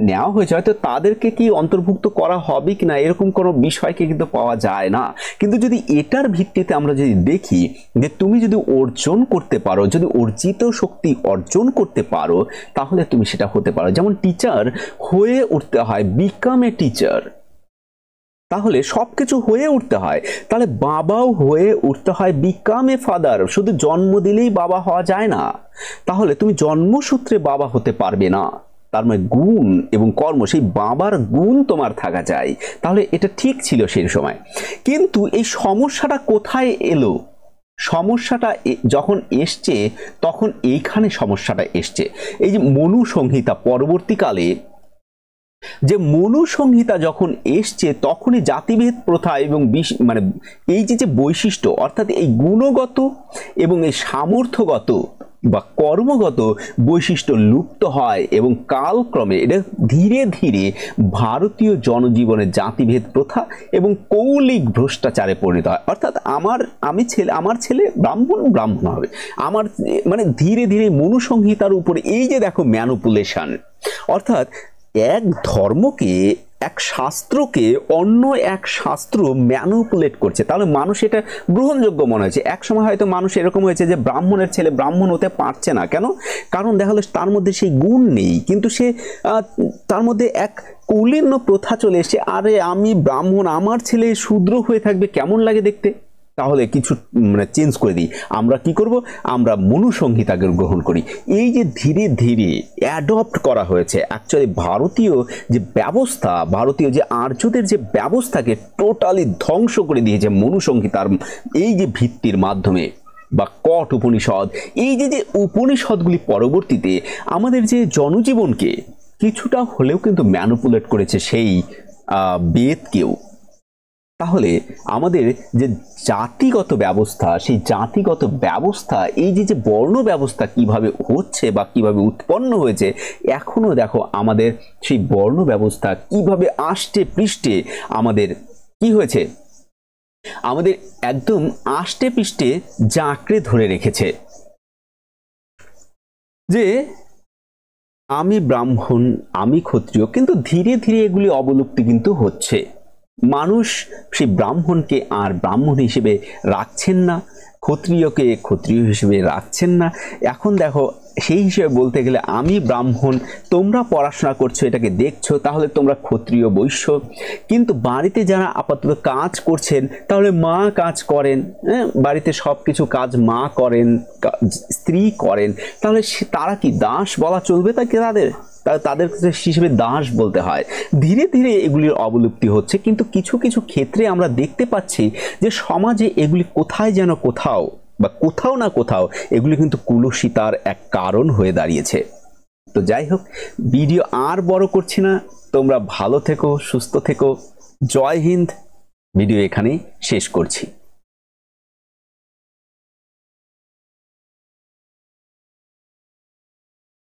নেওয়া হয়েছে, হয়তো তাদেরকে কি অন্তর্ভুক্ত করা হবে কিনা এরকম কোনো বিষয়কে কিন্তু পাওয়া যায় না। কিন্তু যদি এটার ভিত্তিতে আমরা যদি দেখি যে তুমি যদি অর্জন করতে পারো, যদি অর্জিত শক্তি অর্জন করতে পারো, তাহলে তুমি সেটা হতে পারো। যেমন টিচার হয়ে উঠতে হয়, বিকাম এ টিচার, তাহলে সবকিছু হয়ে উঠতে হয়। তাহলে বাবাও হয়ে উঠতে হয়, বিকাম এ ফাদার। শুধু জন্ম দিলেই বাবা হওয়া যায় না, তাহলে তুমি জন্মসূত্রে বাবা হতে পারবে না। তার মানে গুণ এবং কর্ম, সেই বাবার গুণ তোমার থাকা চাই। তাহলে এটা ঠিক ছিল সেই সময়। কিন্তু এই সমস্যাটা কোথায় এলো? সমস্যাটা যখন এসছে তখন এইখানে সমস্যাটা এসছে। এই যে মনু সংহিতা, পরবর্তীকালে যে মনু সংহিতা যখন এসছে তখনই জাতিভেদ প্রথা এবং এই যে বৈশিষ্ট্য, অর্থাৎ এই গুণগত এবং এই সামর্থ্যগত বা কর্মগত বৈশিষ্ট্য লুপ্ত হয় এবং কালক্রমে এটা ধীরে ধীরে ভারতীয় জনজীবনের জাতিভেদ প্রথা এবং কৌলিক ভ্রষ্টাচারে পরিণত হয়। অর্থাৎ আমার ছেলে ব্রাহ্মণ হবে, ধীরে ধীরে মনু সংহিতার উপরে এই যে দেখো ম্যানুপুলেশন, অর্থাৎ এক ধর্মকে, এক শাস্ত্রকে অন্য এক শাস্ত্র ম্যানুপুলেট করছে, তাহলে মানুষ এটা গ্রহণযোগ্য মনে হয়েছে। এক সময় হয়তো মানুষ এরকম হয়েছে যে ব্রাহ্মণের ছেলে ব্রাহ্মণ হতে পারছে না, কেন? কারণ দেখা গেল তার মধ্যে সেই গুণ নেই, কিন্তু সে তার মধ্যে এক কৌলিন্য প্রথা চলে এসেছে, আরে আমি ব্রাহ্মণ, আমার ছেলে শূদ্র হয়ে থাকবে, কেমন লাগে দেখতে? তাহলে কিছু চেঞ্জ করে দিই। আমরা কি করব? আমরা মনু সংহিতাকে গ্রহণ করি। এই যে ধীরে ধীরে অ্যাডপ্ট করা হয়েছে, অ্যাকচুয়ালি ভারতীয় যে ব্যবস্থা, ভারতীয় যে আর্যদের যে ব্যবস্থাকে টোটালি ধ্বংস করে দিয়েছে মনু সংহিতার এই যে ভিত্তির মাধ্যমে, বা কট উপনিষদ, এই যে উপনিষদগুলি পরবর্তীতে আমাদের যে জনজীবনকে কিছুটা হলেও কিন্তু ম্যানুপুলেট করেছে সেই বেদকেও। তাহলে আমাদের যে জাতিগত ব্যবস্থা, সেই জাতিগত ব্যবস্থা, এই যে বর্ণ ব্যবস্থা কিভাবে হচ্ছে বা কিভাবে উৎপন্ন হয়েছে, এখনো দেখো আমাদের সেই বর্ণ ব্যবস্থা কিভাবে আষ্টে পৃষ্ঠে আমাদের কি হয়েছে, আমাদের একদম আষ্টে পৃষ্ঠে জাঁকড়ে ধরে রেখেছে যে আমি ব্রাহ্মণ, আমি ক্ষত্রিয়। কিন্তু ধীরে ধীরে এগুলি অবলুপ্তি কিন্তু হচ্ছে। মানুষ সেই ব্রাহ্মণকে আর ব্রাহ্মণ হিসেবে রাখছেন না, ক্ষত্রিয়কে ক্ষত্রিয় হিসেবে রাখছেন না। এখন দেখো সেই হিসেবে বলতে গেলে আমি ব্রাহ্মণ, তোমরা পড়াশোনা করছো, এটাকে দেখছো, তাহলে তোমরা ক্ষত্রিয় বৈশ্য। কিন্তু বাড়িতে যারা আপাতত কাজ করছেন, তাহলে মা কাজ করেন, বাড়িতে সব কিছু কাজ মা করেন, স্ত্রী করেন, তাহলে তারা কি দাস বলা চলবে? তাদের হিসেবে দাস বলতে হয়। ধীরে ধীরে এগুলির অবলুপ্তি হচ্ছে, কিন্তু কিছু কিছু ক্ষেত্রে আমরা দেখতে পাচ্ছি যে সমাজে এগুলি কোথায় যেন কোথাও না কোথাও এগুলি কিন্তু কুলুষিতার এক কারণ হয়ে দাঁড়িয়েছে। তো যাই হোক, ভিডিও আর বড় করছি না, তোমরা ভালো থেকো, সুস্থ থেকো। জয় হিন্দ, ভিডিও এখানেই শেষ করছি।